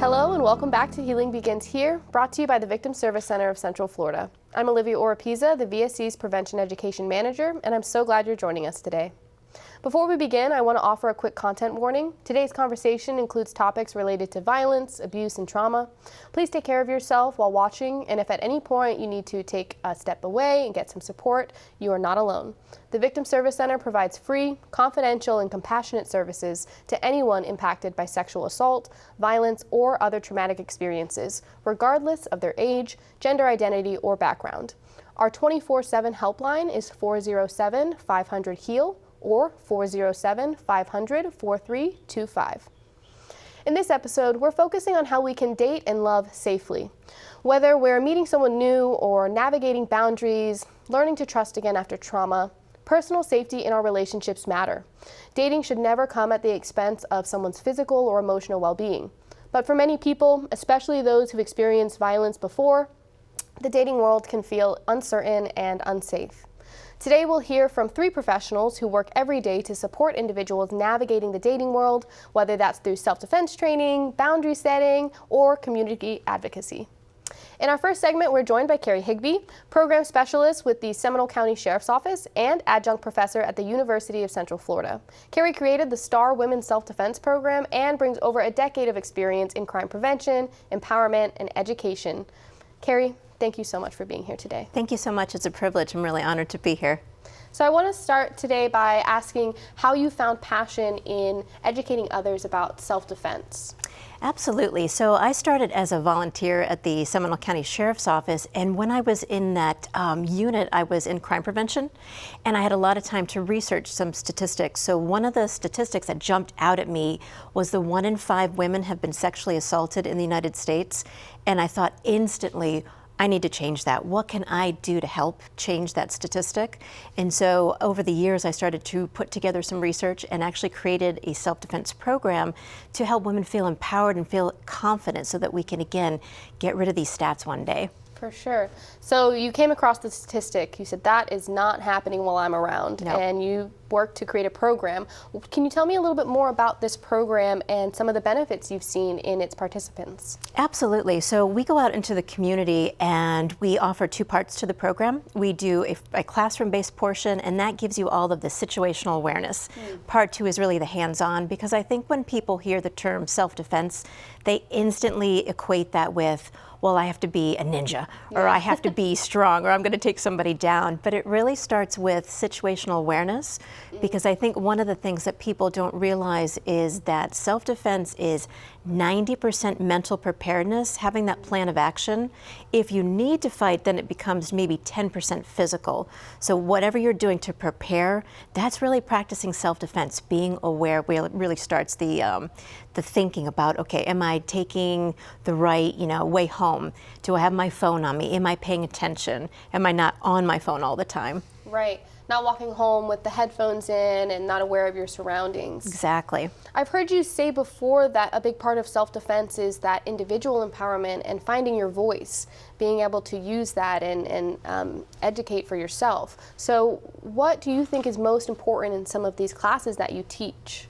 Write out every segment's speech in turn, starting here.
Hello and welcome back to Healing Begins Here, brought to you by the Victim Service Center of Central Florida. I'm Olivia Oropeza, the VSC's Prevention Education Manager, and I'm so glad you're joining us today. Before we begin, I want to offer a quick content warning. Today's conversation includes topics related to violence, abuse, and trauma. Please take care of yourself while watching, and if at any point you need to take a step away and get some support, you are not alone. The Victim Service Center provides free, confidential, and compassionate services to anyone impacted by sexual assault, violence, or other traumatic experiences, regardless of their age, gender identity, or background. Our 24/7 helpline is 407-500-HEAL, or 407-500-4325. In this episode, we're focusing on how we can date and love safely. Whether we're meeting someone new or navigating boundaries, learning to trust again after trauma, personal safety in our relationships matter. Dating should never come at the expense of someone's physical or emotional well-being. But for many people, especially those who've experienced violence before, the dating world can feel uncertain and unsafe. Today we'll hear from 3 professionals who work every day to support individuals navigating the dating world, whether that's through self-defense training, boundary setting, or community advocacy. In our first segment, we're joined by Keri Higby, Program Specialist with the Seminole County Sheriff's Office and Adjunct Professor at the University of Central Florida. Keri created the STAR Women's Self-Defense Program and brings over a decade of experience in crime prevention, empowerment, and education. Keri, thank you so much for being here today. Thank you so much. It's a privilege. I'm really honored to be here. So I want to start today by asking how you found passion in educating others about self-defense. Absolutely. So I started as a volunteer at the Seminole County Sheriff's Office, and when I was in that unit, I was in crime prevention, and I had a lot of time to research some statistics. So one of the statistics that jumped out at me was the 1 in 5 women have been sexually assaulted in the United States, and I thought instantly, I need to change that. What can I do to help change that statistic? And so over the years, I started to put together some research and actually created a self-defense program to help women feel empowered and feel confident so that we can, again, get rid of these stats one day. For sure. So you came across the statistic. You said that is not happening while I'm around, No. and you worked to create a program. Can you tell me a little bit more about this program and some of the benefits you've seen in its participants? Absolutely. So we go out into the community and we offer 2 parts to the program. We do a classroom-based portion, and that gives you all of the situational awareness. Part 2 is really the hands-on, because I think when people hear the term self-defense, they instantly equate that with, well, I have to be a ninja, or I have to be strong, or I'm going to take somebody down. But it really starts with situational awareness, because I think one of the things that people don't realize is that self-defense is 90% mental preparedness, having that plan of action. If you need to fight, then it becomes maybe 10% physical. So whatever you're doing to prepare, that's really practicing self-defense, being aware. Really starts the thinking about, okay, am I taking the right, way home? Do I have my phone on me? Am I paying attention? Am I not on my phone all the time? Right. Not walking home with the headphones in and not aware of your surroundings. Exactly. I've heard you say before that a big part of self-defense is that individual empowerment and finding your voice, being able to use that and educate for yourself. So what do you think is most important in some of these classes that you teach?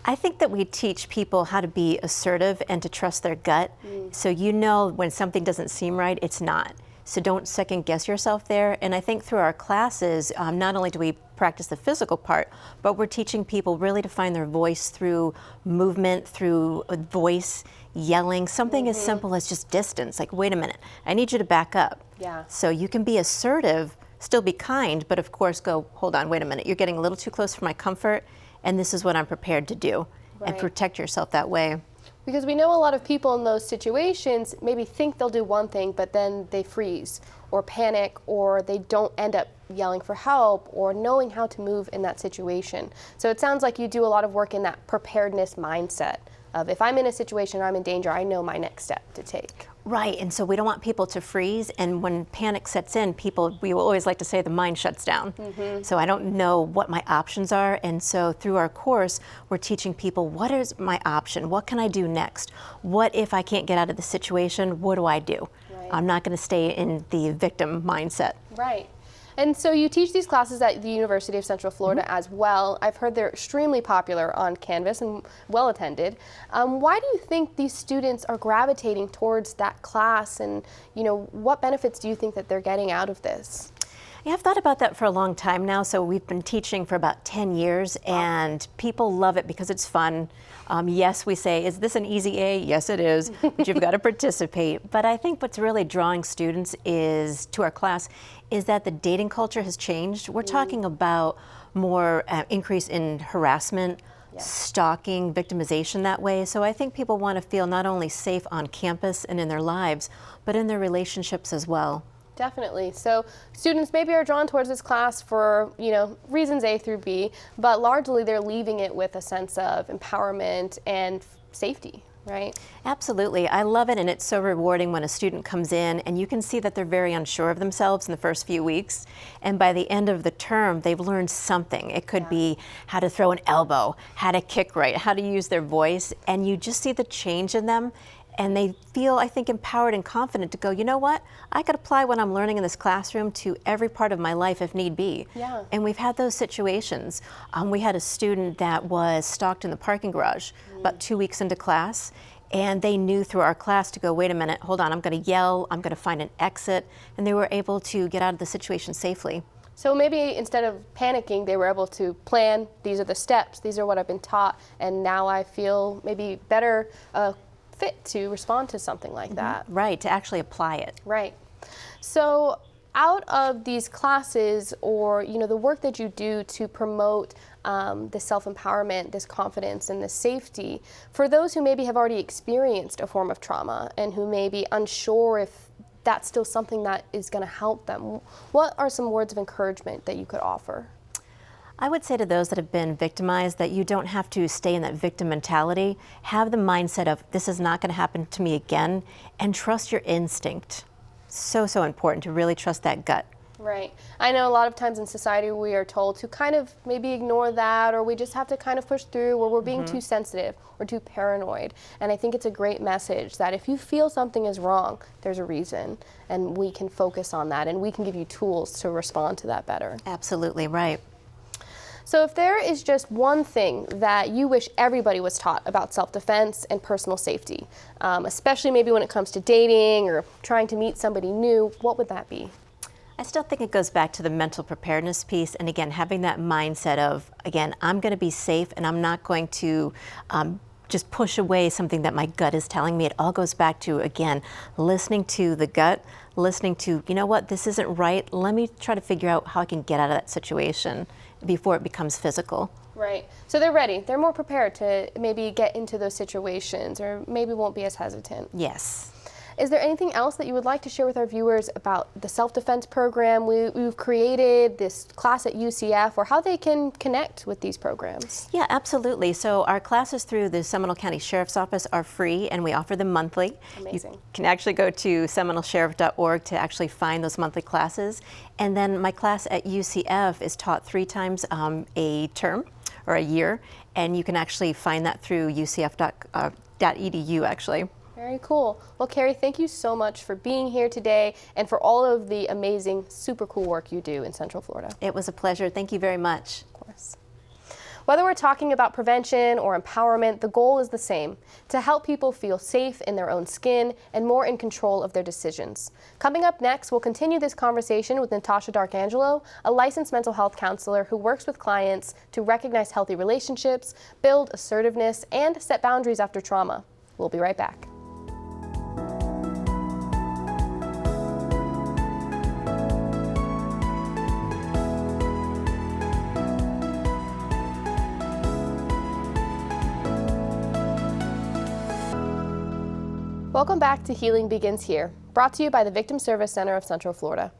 I think that we teach people how to be assertive and to trust their gut. So when something doesn't seem right, it's not. So don't second guess yourself there. And I think through our classes, not only do we practice the physical part, but we're teaching people really to find their voice through movement, through voice, yelling, something as simple as just distance. Like, wait a minute, I need you to back up. Yeah. So you can be assertive, still be kind, but of course go, hold on, wait a minute, you're getting a little too close for my comfort, and this is what I'm prepared to do. Right. And protect yourself that way. Because we know a lot of people in those situations maybe think they'll do one thing, but then they freeze or panic, or they don't end up yelling for help or knowing how to move in that situation. So it sounds like you do a lot of work in that preparedness mindset of, if I'm in a situation or I'm in danger, I know my next step to take. Right, and so we don't want people to freeze, and when panic sets in, we will always like to say the mind shuts down. So I don't know what my options are, and so through our course, we're teaching people, what is my option? What can I do next? What if I can't get out of the situation? What do I do? Right. I'm not going to stay in the victim mindset. Right. And so you teach these classes at the University of Central Florida as well. I've heard they're extremely popular on campus and well attended. Why do you think these students are gravitating towards that class, and what benefits do you think that they're getting out of this? Yeah, I've thought about that for a long time now. So we've been teaching for about 10 years, and people love it because it's fun. Yes, we say, is this an easy A? Yes, it is, but you've got to participate. But I think what's really drawing students to our class is that the dating culture has changed. We're talking about more increase in harassment, stalking, victimization that way. So I think people want to feel not only safe on campus and in their lives, but in their relationships as well. Definitely. So students maybe are drawn towards this class for, reasons A through B, but largely they're leaving it with a sense of empowerment and safety, right? Absolutely. I love it, and it's so rewarding when a student comes in and you can see that they're very unsure of themselves in the first few weeks, and by the end of the term they've learned something. It could be how to throw an elbow, how to kick right, how to use their voice, and you just see the change in them. And they feel, I think, empowered and confident to go, you know what, I could apply what I'm learning in this classroom to every part of my life if need be. Yeah. And we've had those situations. We had a student that was stalked in the parking garage about 2 weeks into class, and they knew through our class to go, wait a minute, hold on, I'm going to yell, I'm going to find an exit, and they were able to get out of the situation safely. So maybe instead of panicking, they were able to plan, these are the steps, these are what I've been taught, and now I feel maybe better fit to respond to something like that. Right, to actually apply it. Right. So out of these classes, or the work that you do to promote this self-empowerment, this confidence, and this safety, for those who maybe have already experienced a form of trauma and who may be unsure if that's still something that is going to help them, what are some words of encouragement that you could offer? I would say to those that have been victimized that you don't have to stay in that victim mentality. Have the mindset of, this is not going to happen to me again, and trust your instinct. So important to really trust that gut. Right. I know a lot of times in society we are told to kind of maybe ignore that, or we just have to kind of push through, or we're being too sensitive or too paranoid. And I think it's a great message that if you feel something is wrong, there's a reason, and we can focus on that, and we can give you tools to respond to that better. Absolutely right. So if there is just one thing that you wish everybody was taught about self-defense and personal safety, especially maybe when it comes to dating or trying to meet somebody new, what would that be? I still think it goes back to the mental preparedness piece, and again, having that mindset of, again, I'm going to be safe and I'm not going to just push away something that my gut is telling me. It all goes back to, again, listening to the gut, listening to, you know what, this isn't right. Let me try to figure out how I can get out of that situation before it becomes physical. Right. So they're ready. They're more prepared to maybe get into those situations, or maybe won't be as hesitant. Yes. Is there anything else that you would like to share with our viewers about the self-defense program we've created, this class at UCF, or how they can connect with these programs? Yeah, absolutely. So our classes through the Seminole County Sheriff's Office are free, and we offer them monthly. Amazing. You can actually go to seminolesheriff.org to actually find those monthly classes. And then my class at UCF is taught 3 times a term or a year, and you can actually find that through ucf.edu actually. Very cool. Well, Keri, thank you so much for being here today and for all of the amazing, super cool work you do in Central Florida. It was a pleasure. Thank you very much. Of course. Whether we're talking about prevention or empowerment, the goal is the same: to help people feel safe in their own skin and more in control of their decisions. Coming up next, we'll continue this conversation with Natasha D'Arcangelo, a licensed mental health counselor who works with clients to recognize healthy relationships, build assertiveness, and set boundaries after trauma. We'll be right back. Welcome back to Healing Begins Here, brought to you by the Victim Service Center of Central Florida.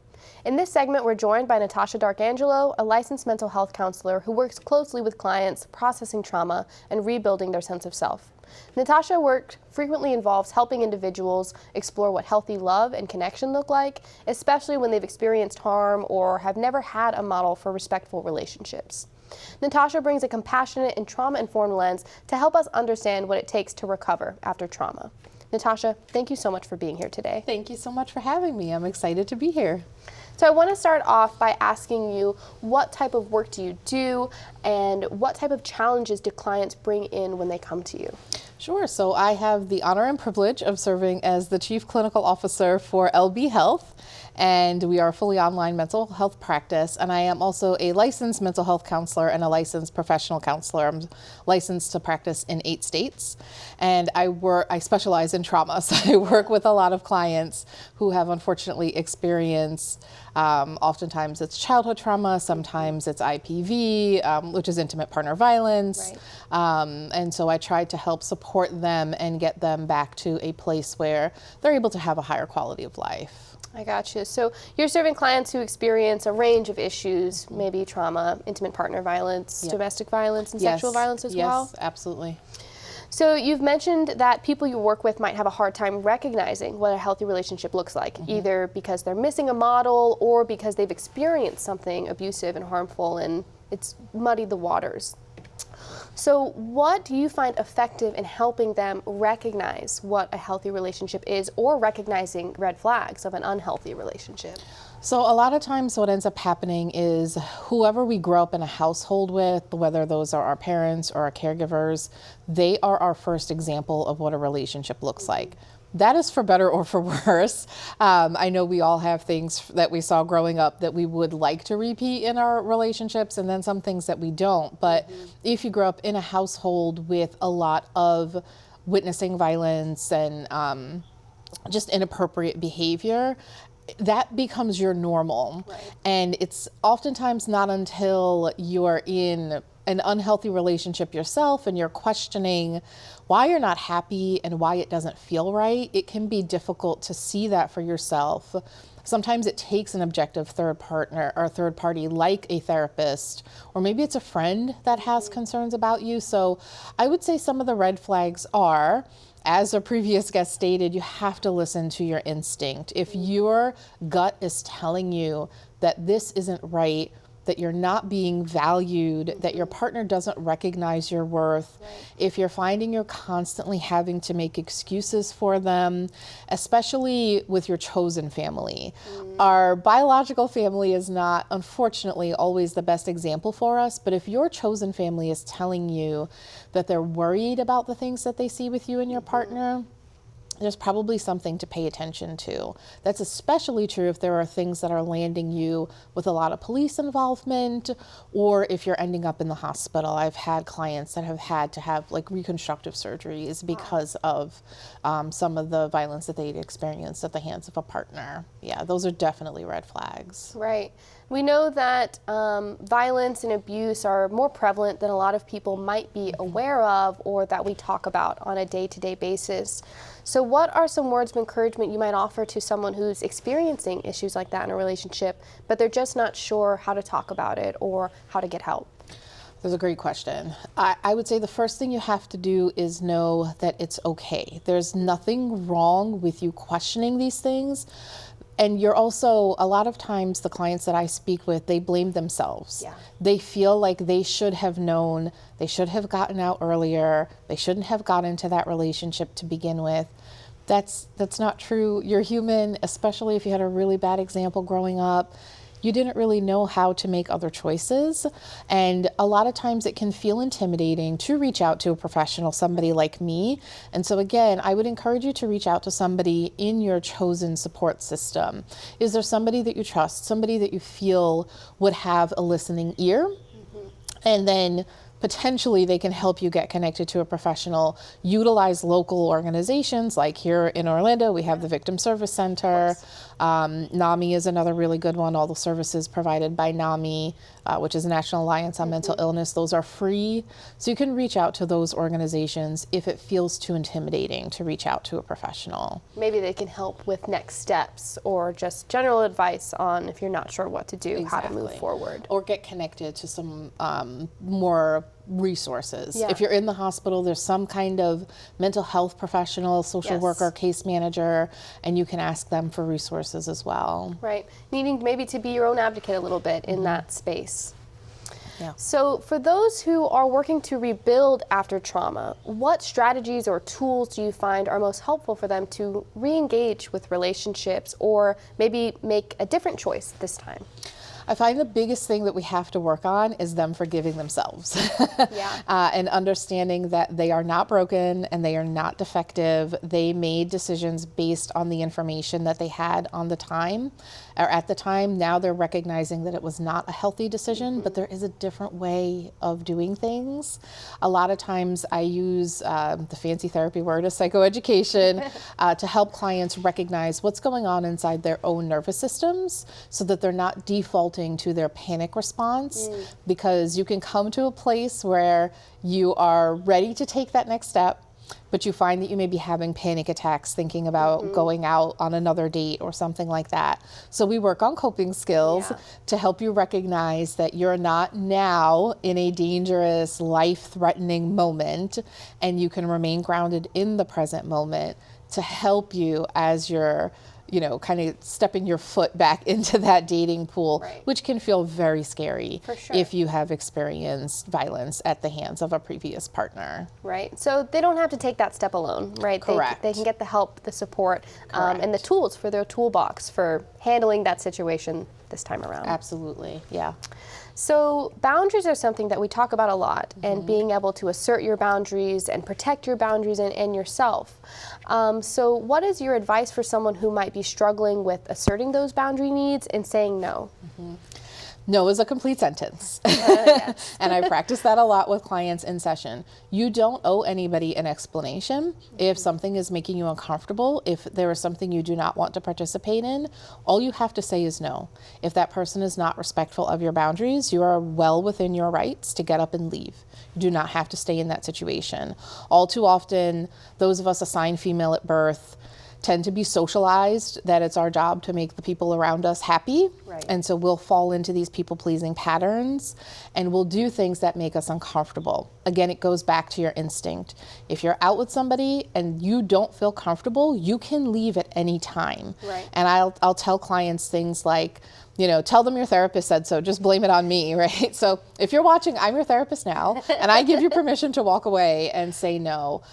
In this segment, we're joined by Natasha D'Arcangelo, a licensed mental health counselor who works closely with clients processing trauma and rebuilding their sense of self. Natasha's work frequently involves helping individuals explore what healthy love and connection look like, especially when they've experienced harm or have never had a model for respectful relationships. Natasha brings a compassionate and trauma-informed lens to help us understand what it takes to recover after trauma. Natasha, thank you so much for being here today. Thank you so much for having me. I'm excited to be here. So I want to start off by asking you, what type of work do you do, and what type of challenges do clients bring in when they come to you? Sure. So I have the honor and privilege of serving as the Chief Clinical Officer for LB Health, and we are a fully online mental health practice. And I am also a licensed mental health counselor and a licensed professional counselor. I'm licensed to practice in 8 states, and I specialize in trauma. So I work with a lot of clients who have unfortunately experienced, oftentimes it's childhood trauma, sometimes it's IPV, which is intimate partner violence. Right. And so I try to help support them and get them back to a place where they're able to have a higher quality of life. I got you. So you're serving clients who experience a range of issues, maybe trauma, intimate partner violence, domestic violence, and sexual violence as well? Yes, absolutely. So you've mentioned that people you work with might have a hard time recognizing what a healthy relationship looks like, either because they're missing a model or because they've experienced something abusive and harmful and it's muddied the waters. So what do you find effective in helping them recognize what a healthy relationship is, or recognizing red flags of an unhealthy relationship? So a lot of times what ends up happening is whoever we grow up in a household with, whether those are our parents or our caregivers, they are our first example of what a relationship looks like. That is for better or for worse. I know we all have things that we saw growing up that we would like to repeat in our relationships, and then some things that we don't. But if you grow up in a household with a lot of witnessing violence and just inappropriate behavior, that becomes your normal. Right. And it's oftentimes not until you're in an unhealthy relationship yourself and you're questioning why you're not happy and why it doesn't feel right, it can be difficult to see that for yourself. Sometimes it takes an objective third partner or third party like a therapist, or maybe it's a friend that has concerns about you. So I would say some of the red flags are, as a previous guest stated, you have to listen to your instinct. If your gut is telling you that this isn't right, that you're not being valued, that your partner doesn't recognize your worth, if you're finding you're constantly having to make excuses for them, especially with your chosen family. Our biological family is not, unfortunately, always the best example for us, but if your chosen family is telling you that they're worried about the things that they see with you and your partner, there's probably something to pay attention to. That's especially true if there are things that are landing you with a lot of police involvement, or if you're ending up in the hospital. I've had clients that have had to have like reconstructive surgeries because of some of the violence that they'd experienced at the hands of a partner. Yeah, those are definitely red flags. Right. We know that violence and abuse are more prevalent than a lot of people might be aware of, or that we talk about on a day-to-day basis. So what are some words of encouragement you might offer to someone who's experiencing issues like that in a relationship, but they're just not sure how to talk about it or how to get help? That's a great question. I would say the first thing you have to do is know that it's okay. There's nothing wrong with you questioning these things. And you're also, a lot of times the clients that I speak with, they blame themselves. Yeah. They feel like they should have known, they should have gotten out earlier, they shouldn't have got into that relationship to begin with. That's not true. You're human, especially if you had a really bad example growing up. You didn't really know how to make other choices. And a lot of times it can feel intimidating to reach out to a professional, somebody like me. And so again, I would encourage you to reach out to somebody in your chosen support system. Is there somebody that you trust, somebody that you feel would have a listening ear? And then potentially they can help you get connected to a professional. Utilize local organizations, like here in Orlando, we have the Victim Service Center. NAMI is another really good one. All the services provided by NAMI, which is the National Alliance on Mental Illness, those are free. So you can reach out to those organizations if it feels too intimidating to reach out to a professional. Maybe they can help with next steps or just general advice on if you're not sure what to do, how to move forward. Or get connected to some more resources. Yeah. If you're in the hospital, there's some kind of mental health professional, social worker, case manager, and you can ask them for resources as well. Right. Needing maybe to be your own advocate a little bit in that space. Yeah. So for those who are working to rebuild after trauma, what strategies or tools do you find are most helpful for them to re-engage with relationships or maybe make a different choice this time? I find the biggest thing that we have to work on is them forgiving themselves. Yeah. And understanding that they are not broken and they are not defective. They made decisions based on the information that they had on the time or at the time. Now they're recognizing that it was not a healthy decision, but there is a different way of doing things. A lot of times I use the fancy therapy word of psychoeducation to help clients recognize what's going on inside their own nervous systems so that they're not defaulting to their panic response, because you can come to a place where you are ready to take that next step, but you find that you may be having panic attacks thinking about going out on another date or something like that. So we work on coping skills to help you recognize that you're not now in a dangerous, life-threatening moment, and you can remain grounded in the present moment to help you as you're kind of stepping your foot back into that dating pool, which can feel very scary if you have experienced violence at the hands of a previous partner. Right. So they don't have to take that step alone, right? Correct. They can get the help, the support, and the tools for their toolbox for handling that situation this time around. Absolutely. Yeah. So boundaries are something that we talk about a lot, and being able to assert your boundaries and protect your boundaries and yourself. So what is your advice for someone who might be struggling with asserting those boundary needs and saying no? No is a complete sentence. And I practice that a lot with clients in session. You don't owe anybody an explanation. If something is making you uncomfortable, if there is something you do not want to participate in, all you have to say is no. If that person is not respectful of your boundaries, you are well within your rights to get up and leave. You do not have to stay in that situation. All too often, those of us assigned female at birth tend to be socialized that it's our job to make the people around us happy. And so we'll fall into these people-pleasing patterns and we'll do things that make us uncomfortable. Again, it goes back to your instinct. If you're out with somebody and you don't feel comfortable, you can leave at any time. And I'll tell clients things like, tell them your therapist said so, just blame it on me, right? So if you're watching, I'm your therapist now, and I give you permission to walk away and say no.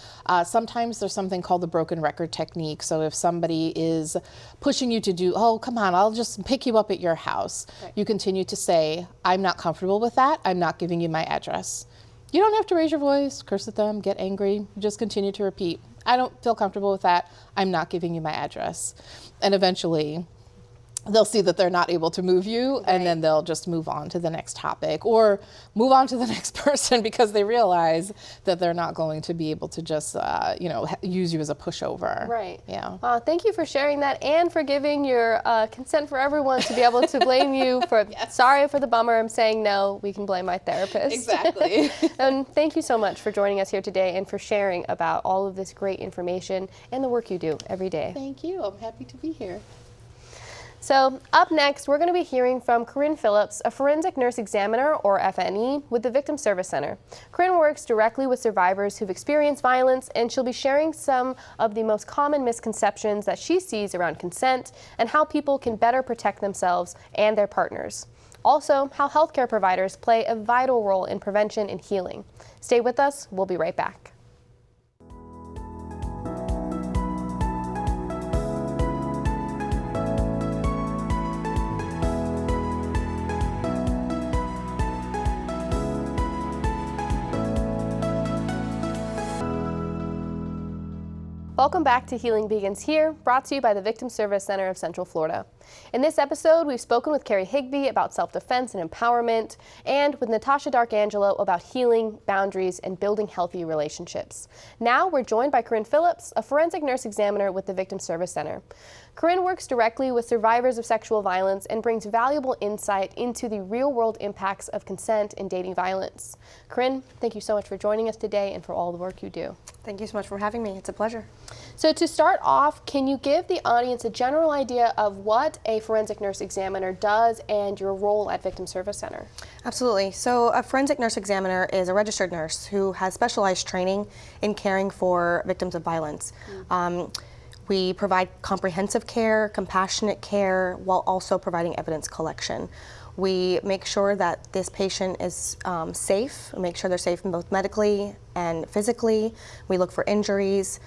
Sometimes there's something called the broken record technique. So if somebody is pushing you to do, oh, come on, I'll just pick you up at your house. You continue to say, I'm not comfortable with that. I'm not giving you my address. You don't have to raise your voice, curse at them, get angry. You just continue to repeat, I don't feel comfortable with that. I'm not giving you my address. And eventually, they'll see that they're not able to move you, and then they'll just move on to the next topic or move on to the next person because they realize that they're not going to be able to just, use you as a pushover. Yeah. Thank you for sharing that and for giving your consent for everyone to be able to blame you for, sorry for the bummer, I'm saying no, we can blame my therapist. Exactly. And thank you so much for joining us here today and for sharing about all of this great information and the work you do every day. Thank you. I'm happy to be here. So up next, we're going to be hearing from Corinne Phillips, a forensic nurse examiner, or FNE, with the Victim Service Center. Corinne works directly with survivors who've experienced violence, and she'll be sharing some of the most common misconceptions that she sees around consent and how people can better protect themselves and their partners. Also, how healthcare providers play a vital role in prevention and healing. Stay with us. We'll be right back. Welcome back to Healing Begins Here, brought to you by the Victim Service Center of Central Florida. In this episode, we've spoken with Keri Higby about self-defense and empowerment, and with Natasha D'Arcangelo about healing, boundaries, and building healthy relationships. Now we're joined by Corinne Phillips, a forensic nurse examiner with the Victim Service Center. Corinne works directly with survivors of sexual violence and brings valuable insight into the real-world impacts of consent and dating violence. Corinne, thank you so much for joining us today and for all the work you do. Thank you so much for having me. It's a pleasure. So to start off, can you give the audience a general idea of what a forensic nurse examiner does and your role at Victim Service Center? Absolutely. So a forensic nurse examiner is a registered nurse who has specialized training in caring for victims of violence. We provide comprehensive care, compassionate care, while also providing evidence collection. We make sure that this patient is safe, we make sure they're safe both medically and physically. We look for injuries.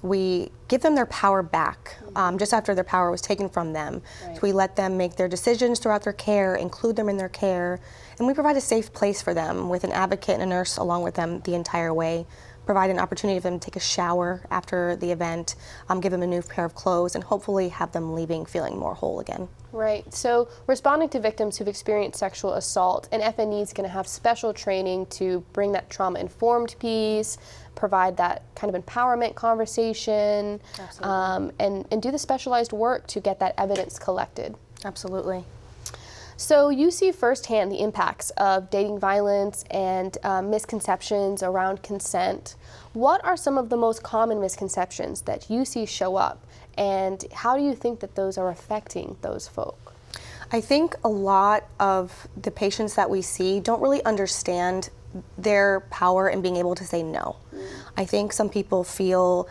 We give them their power back just after their power was taken from them. Right. So we let them make their decisions throughout their care, include them in their care, and we provide a safe place for them with an advocate and a nurse along with them the entire way. Provide an opportunity for them to take a shower after the event, give them a new pair of clothes, and hopefully have them leaving feeling more whole again. Right. So responding to victims who've experienced sexual assault, an FNE is going to have special training to bring that trauma-informed piece, provide that kind of empowerment conversation, and do the specialized work to get that evidence collected. Absolutely. So you see firsthand the impacts of dating violence and misconceptions around consent. What are some of the most common misconceptions that you see show up, and how do you think that those are affecting those folk? I think a lot of the patients that we see don't really understand their power in being able to say no. I think some people feel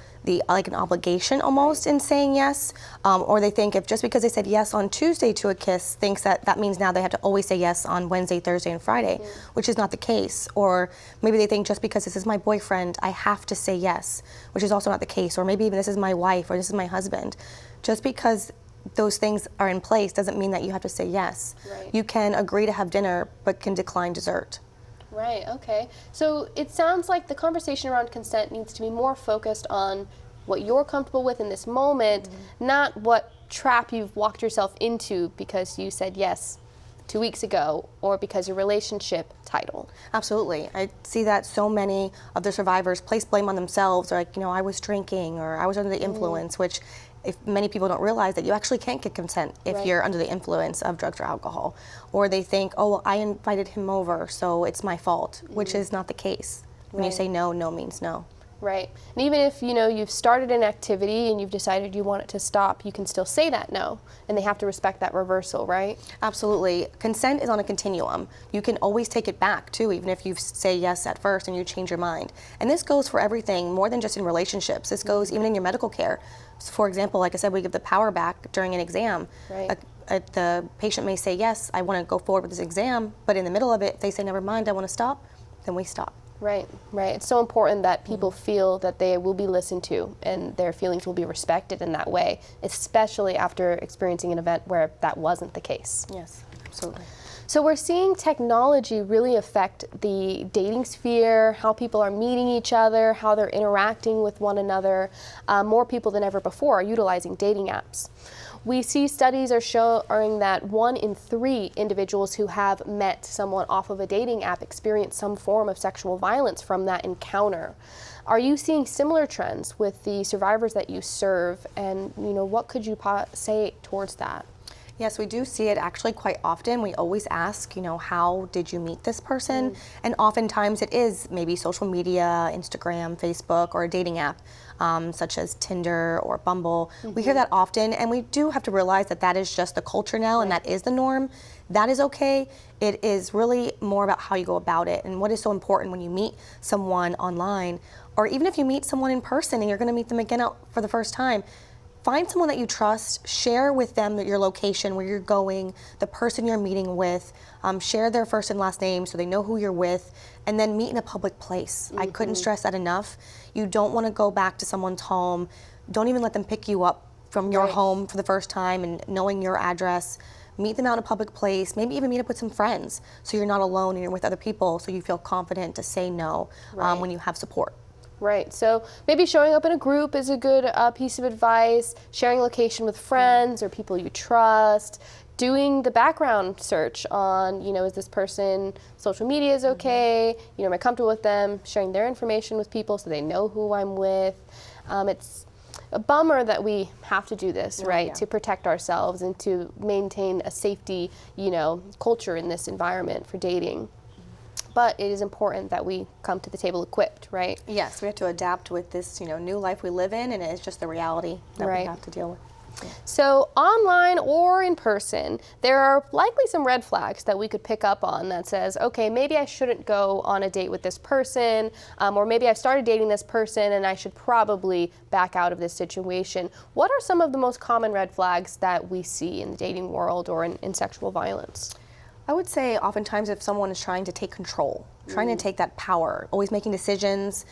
like an obligation almost in saying yes, or they think if just because they said yes on Tuesday to a kiss, thinks that means now they have to always say yes on Wednesday, Thursday, and Friday, which is not the case. Or maybe they think just because this is my boyfriend, I have to say yes, which is also not the case. Or maybe even this is my wife or this is my husband. Just because those things are in place doesn't mean that you have to say yes. Right. You can agree to have dinner, but can decline dessert. Right, okay. So it sounds like the conversation around consent needs to be more focused on what you're comfortable with in this moment, not what trap you've walked yourself into because you said yes 2 weeks ago or because your relationship title. Absolutely. I see that so many of the survivors place blame on themselves, or like, I was drinking or I was under the influence, which if many people don't realize that you actually can't get consent if you're under the influence of drugs or alcohol. Or they think, oh, well, I invited him over, so it's my fault, which is not the case. When you say no, no means no. Right. And even if, you've started an activity and you've decided you want it to stop, you can still say that no, and they have to respect that reversal, right? Absolutely. Consent is on a continuum. You can always take it back, too, even if you say yes at first and you change your mind. And this goes for everything, more than just in relationships. This goes even in your medical care. So for example, like I said, we give the power back during an exam. Right. The patient may say, yes, I want to go forward with this exam, but in the middle of it, if they say, never mind, I want to stop, then we stop. Right, right. It's so important that people feel that they will be listened to and their feelings will be respected in that way, especially after experiencing an event where that wasn't the case. Yes, absolutely. So we're seeing technology really affect the dating sphere, how people are meeting each other, how they're interacting with one another. More people than ever before are utilizing dating apps. We see studies are showing that 1 in 3 individuals who have met someone off of a dating app experience some form of sexual violence from that encounter. Are you seeing similar trends with the survivors that you serve, and what could you say towards that? Yes, we do see it actually quite often. We always ask, how did you meet this person? And oftentimes it is maybe social media, Instagram, Facebook, or a dating app, such as Tinder or Bumble. We hear that often, and we do have to realize that that is just the culture now, and that is the norm. That is okay. It is really more about how you go about it and what is so important when you meet someone online, or even if you meet someone in person and you're going to meet them again out for the first time. Find someone that you trust, share with them your location, where you're going, the person you're meeting with, share their first and last name so they know who you're with, and then meet in a public place. I couldn't stress that enough. You don't want to go back to someone's home. Don't even let them pick you up from your home for the first time and knowing your address. Meet them out in a public place, maybe even meet up with some friends so you're not alone and you're with other people, so you feel confident to say no when you have support. Right, so maybe showing up in a group is a good piece of advice, sharing location with friends or people you trust, doing the background search on, is this person, social media is okay, am I comfortable with them, sharing their information with people so they know who I'm with. It's a bummer that we have to do this, right, to protect ourselves and to maintain a safety, culture in this environment for dating. But it is important that we come to the table equipped, right? Yes, we have to adapt with this, new life we live in, and it's just the reality that we have to deal with. So online or in person, there are likely some red flags that we could pick up on that says, okay, maybe I shouldn't go on a date with this person, or maybe I've started dating this person and I should probably back out of this situation. What are some of the most common red flags that we see in the dating world or in sexual violence? I would say oftentimes if someone is trying to take control, trying to take that power, always making decisions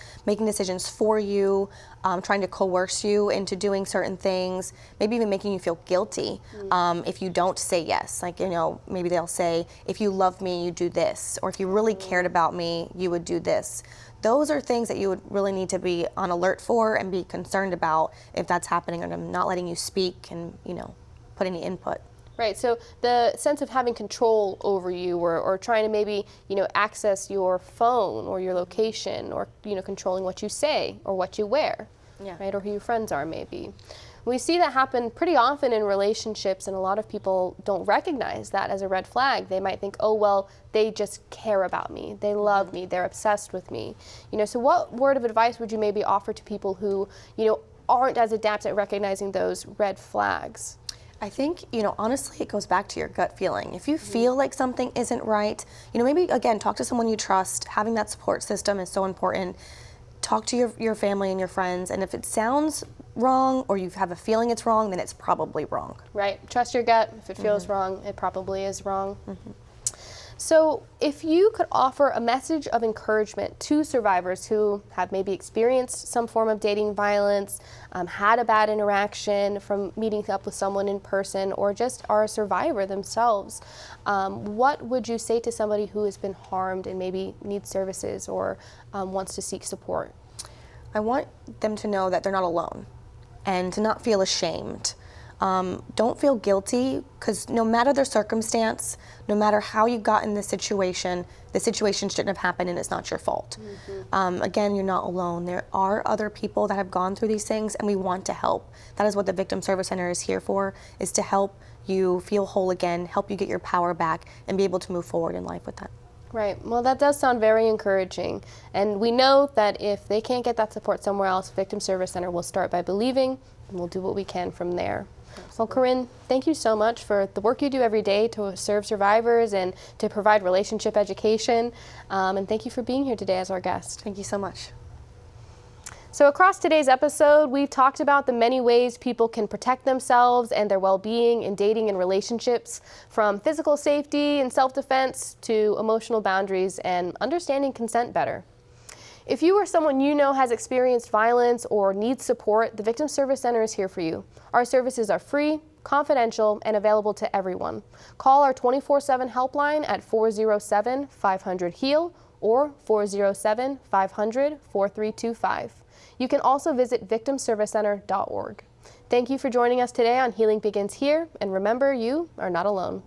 for you, trying to coerce you into doing certain things, maybe even making you feel guilty if you don't say yes. Like, maybe they'll say, if you love me, you do this, or if you really cared about me, you would do this. Those are things that you would really need to be on alert for and be concerned about if that's happening, and I'm not letting you speak and, put any input. Right, so the sense of having control over you or trying to maybe, access your phone or your location or, controlling what you say or what you wear, right, or who your friends are maybe. We see that happen pretty often in relationships, and a lot of people don't recognize that as a red flag. They might think, oh, well, they just care about me. They love me. They're obsessed with me. So what word of advice would you maybe offer to people who, aren't as adept at recognizing those red flags? I think, honestly, it goes back to your gut feeling. If you feel like something isn't right, maybe, again, talk to someone you trust. Having that support system is so important. Talk to your family and your friends, and if it sounds wrong or you have a feeling it's wrong, then it's probably wrong. Right. Trust your gut. If it feels wrong, it probably is wrong. So if you could offer a message of encouragement to survivors who have maybe experienced some form of dating violence, had a bad interaction from meeting up with someone in person, or just are a survivor themselves, what would you say to somebody who has been harmed and maybe needs services or wants to seek support? I want them to know that they're not alone and to not feel ashamed. Don't feel guilty, because no matter their circumstance, no matter how you got in this situation, the situation shouldn't have happened and it's not your fault. Again, you're not alone. There are other people that have gone through these things, and we want to help. That is what the Victim Service Center is here for, is to help you feel whole again, help you get your power back, and be able to move forward in life with that. Right. Well, that does sound very encouraging. And we know that if they can't get that support somewhere else, Victim Service Center will start by believing, and we'll do what we can from there. Well, Corinne, thank you so much for the work you do every day to serve survivors and to provide relationship education. And thank you for being here today as our guest. Thank you so much. So across today's episode, we've talked about the many ways people can protect themselves and their well-being in dating and relationships, from physical safety and self-defense to emotional boundaries and understanding consent better. If you or someone you know has experienced violence or needs support, the Victim Service Center is here for you. Our services are free, confidential, and available to everyone. Call our 24/7 helpline at 407-500-HEAL or 407-500-4325. You can also visit victimservicecenter.org. Thank you for joining us today on Healing Begins Here, and remember, you are not alone.